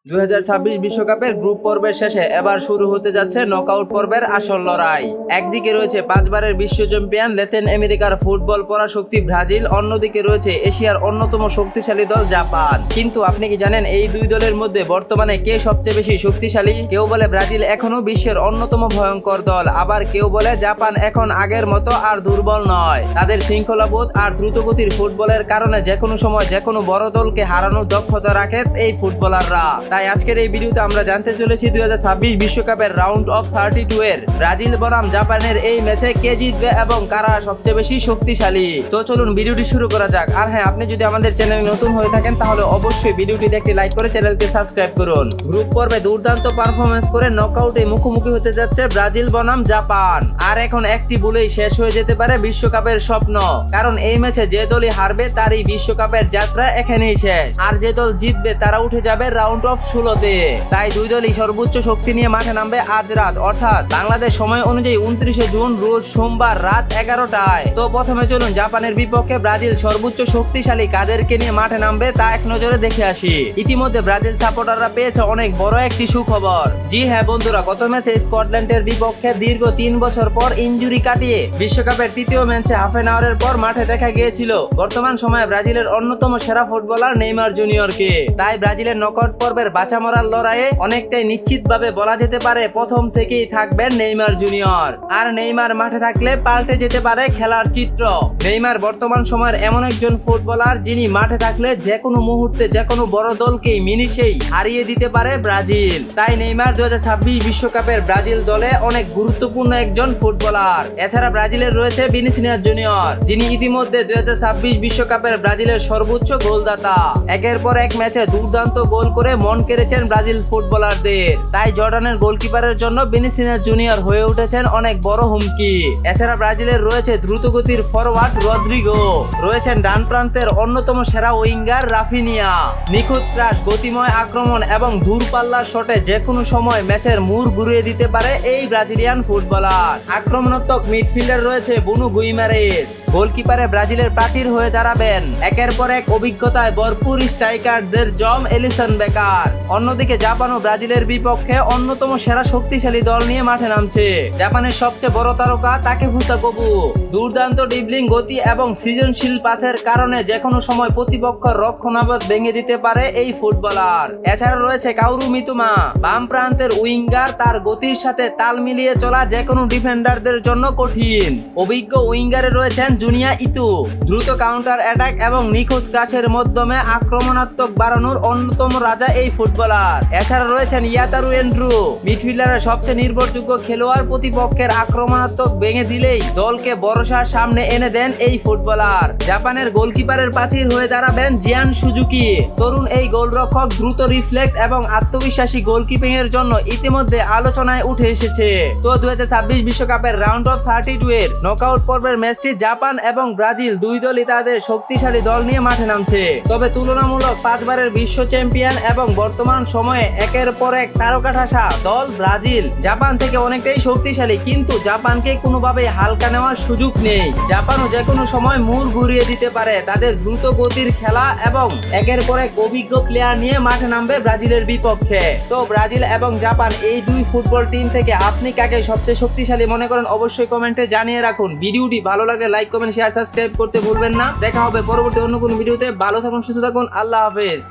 2026 বিশ্বকাপের গ্রুপ পর্বের শেষে এবার শুরু হতে যাচ্ছে নকআউট পর্বের আসল লড়াই। একদিকে রয়েছে 5 বারের বিশ্ব চ্যাম্পিয়ন ল্যাটিন আমেরিকার ফুটবল পরাশক্তি ব্রাজিল, অন্যদিকে রয়েছে এশিয়ার অন্যতম শক্তিশালী দল জাপান। কিন্তু আপনি কি জানেন এই দুই দলের মধ্যে বর্তমানে কে সবচেয়ে বেশি শক্তিশালী? কেউ বলে ব্রাজিল এখনো বিশ্বের অন্যতম ভয়ঙ্কর দল, আবার কেউ বলে জাপান এখন আগের মতো আর দুর্বল নয়। তাদের শৃঙ্খলাবোধ আর দ্রুতগতির ফুটবলের কারণে যেকোনো সময় যেকোনো বড় দলকে হারানোর দক্ষতা রাখে এই ফুটবলাররা। তাই আজকের এই ভিডিওতে আমরা জানতে চলেছি 2026 বিশ্বকাপের রাউন্ড অফ 32 এর ব্রাজিল বনাম জাপানের এই ম্যাচে কে জিতবে এবং কারা সবচেয়ে বেশি শক্তিশালী। তো চলুন ভিডিওটি শুরু করা যাক। আর হ্যাঁ, আপনি যদি আমাদের চ্যানেলে নতুন হয়ে থাকেন তাহলে অবশ্যই ভিডিওটিতে একটি লাইক করে চ্যানেলকে সাবস্ক্রাইব করুন। গ্রুপ পর্বে দুর্দান্ত পারফরমেন্স করে নকআউটে মুখোমুখি হতে যাচ্ছে ব্রাজিল বনাম জাপান। আর এখন একটি ভুলেই শেষ হয়ে যেতে পারে বিশ্বকাপের স্বপ্ন, কারণ এই ম্যাচে যে দলই হারবে তারই বিশ্বকাপের যাত্রা এখানেই শেষ, আর যে দল জিতবে তারা উঠে যাবে রাউন্ড অফ 16-তে। তাই দুই দলই সর্বোচ্চ শক্তি নিয়ে মাঠে নামবে আজ রাত, অর্থাৎ বাংলাদেশ সময় অনুযায়ী 29 জুন রোজ সোমবার রাত 11টায়। তো প্রথমে চলুন জাপানের বিপক্ষে ব্রাজিল সর্বোচ্চ শক্তিশালী কাদেরকে নিয়ে মাঠে নামবে তা এক নজরে দেখে আসি। ইতিমধ্যে ব্রাজিল সাপোর্টাররা পেয়েছে অনেক বড় একটি সুখবর। জি হ্যাঁ বন্ধুরা, গত ম্যাচে স্কটল্যান্ডের বিপক্ষে দীর্ঘ 3 বছর পর ইনজুরি কাটিয়ে বিশ্বকাপের তৃতীয় ম্যাচে হাফ এন আওয়ারের পর মাঠে দেখা গিয়েছিল বর্তমান সময়ে ব্রাজিলের অন্যতম সেরা ফুটবলার নেইমার জুনিয়রকে। তাই ব্রাজিলের নকআউট পর্বের বাঁচা মরার লড়াইয়ে অনেকটাই নিশ্চিতভাবে বলা যেতে পারে প্রথম থেকেই থাকবেন নেইমার জুনিয়র। আর নেইমার মাঠে থাকলে পাল্টে যেতে পারে খেলার চিত্র। নেইমার বর্তমান সময়ের এমন একজন ফুটবলার যিনি মাঠে থাকলে যে কোনো মুহূর্তে যে কোনো বড় দলকেই মিনিশেই হারিয়ে দিতে পারে ব্রাজিল। তাই নেইমার 2026 বিশ্বকাপের ব্রাজিল দলে অনেক গুরুত্বপূর্ণ একজন ফুটবলার। এছাড়া ব্রাজিলের রয়েছে ভিনিসিয়াস জুনিয়র, যিনি ইতিমধ্যে 2026 বিশ্বকাপের ব্রাজিলের সর্বোচ্চ গোলদাতা। একের পর এক ম্যাচে দুর্দান্ত গোল করে মন কেড়েছেন ব্রাজিল ফুটবলারদের। তাই জর্ডানের গোলকিপারের জন্য ভিনিসিয়াস জুনিয়র হয়ে উঠেছেন অনেক বড় হুমকি। এছাড়া ব্রাজিলের রয়েছে দ্রুতগতির ফরওয়ার্ড রদ্রিগো, রয়েছেন ডান প্রান্তের অন্যতম সেরা উইঙ্গার রাফিনিয়া। নিখুঁত ক্রাশ, গতিময় আক্রমণ এবং দূরপাল্লার শটে যে কোনো সময় ম্যাচের মোড় ঘুরিয়ে দিতে পারে এই ব্রাজিলিয়ান ফুটবলার। আক্রমণাত্মক মিডফিল্ডার রয়েছে বুনো গুইমারেস। গোলকিপারে ব্রাজিলের প্রাচীর হয়ে দাঁড়াবেন একের পর এক অভিজ্ঞতায় ভরপুর স্ট্রাইকারদের জম এলিসন বেকার। অন্যদিকে জাপান ও ব্রাজিলের বিপক্ষে অন্যতম সেরা শক্তিশালী দল নিয়ে মাঠে নামছে জাপানের সবচেয়ে বড় তারকা তাকেফুসা কোবু। দুর্দান্ত ড্রিবলিং, গতি এবং সৃজনশীল পাসের কারণে যে কোনো সময় প্রতিপক্ষের রক্ষণাবেক্ষণ ভেঙে দিতে পারে এই ফুটবলার। এছাড়া রয়েছে কাওরু মিতুমা, বাম প্রান্তের উইঙ্গার। তার গতির সাথে তাল মিলিয়ে চলা যে কোনো ডিফেন্ডারদের জন্য কঠিন। অভিজ্ঞ উইঙ্গারে রয়েছেন জুনিয়া ইতু, দ্রুত কাউন্টার অ্যাটাক এবং নিখুঁত ক্রাশের মাধ্যমে আক্রমণাত্মক বাড়ানোর অন্যতম রাজা এই ফুটবলার। এছাড়া রয়েছেন ইয়াতারু এন্ড্রু, মিডফিল্ডারের সবচেয়ে নির্ভরযোগ্য খেলোয়াড়। প্রতিপক্ষের আক্রমণাত্মক ভেঙে দিলেই দলকে ভরসার সামনে এনে দেন এই ফুটবলার। জাপানের গোলকিপারের প্রাচীর হয়ে দাঁড়াবেন জিয়ান সুজুকি। তরুণ এই গোলরক্ষক দ্রুত রিফ্লেক্স এবং আত্মবিশ্বাসী গোলকিপিং এর জন্য ইতিমধ্যে আলোচনায় উঠে এসেছে। তো 2026 বিশ্বকাপের রাউন্ড অফ 32 এর নকআউট পর্বের ম্যাচটি জাপান এবং ব্রাজিল দুই দলই তাদের শক্তিশালী দল নিয়ে মাঠে নামছে। তবে তুলনামূলক 5 বারের বিশ্ব চ্যাম্পিয়ন এবং বর্তমান সময়ে একের পর এক তারকা ঠাসা দল ব্রাজিল জাপান থেকে অনেকটাই শক্তিশালী, কিন্তু জাপানকে কোনোভাবেই হালকা নেওয়ার সুযোগ নেই। জাপানও যে কোনো সময় মোড় ঘুরিয়ে দিতে পারে তাদের দ্রুত গতির খেলা এবং একের পর এক অভিজ্ঞ প্লেয়ার নিয়ে মাঠে নামবে ব্রাজিলের বিপক্ষে। তো ব্রাজিল এবং জাপান এই দুই ফুটবল টিম থেকে আপনি কাকে সবচেয়ে শক্তিশালী মনে করেন অবশ্যই কমেন্টে জানিয়ে রাখুন। ভিডিওটি ভালো লাগলে লাইক, কমেন্ট, শেয়ার, সাবস্ক্রাইব করতে ভুলবেন না। দেখা হবে পরবর্তী অন্য কোনো ভিডিওতে। ভালো থাকুন, সুস্থ থাকুন, আল্লাহ হাফেজ।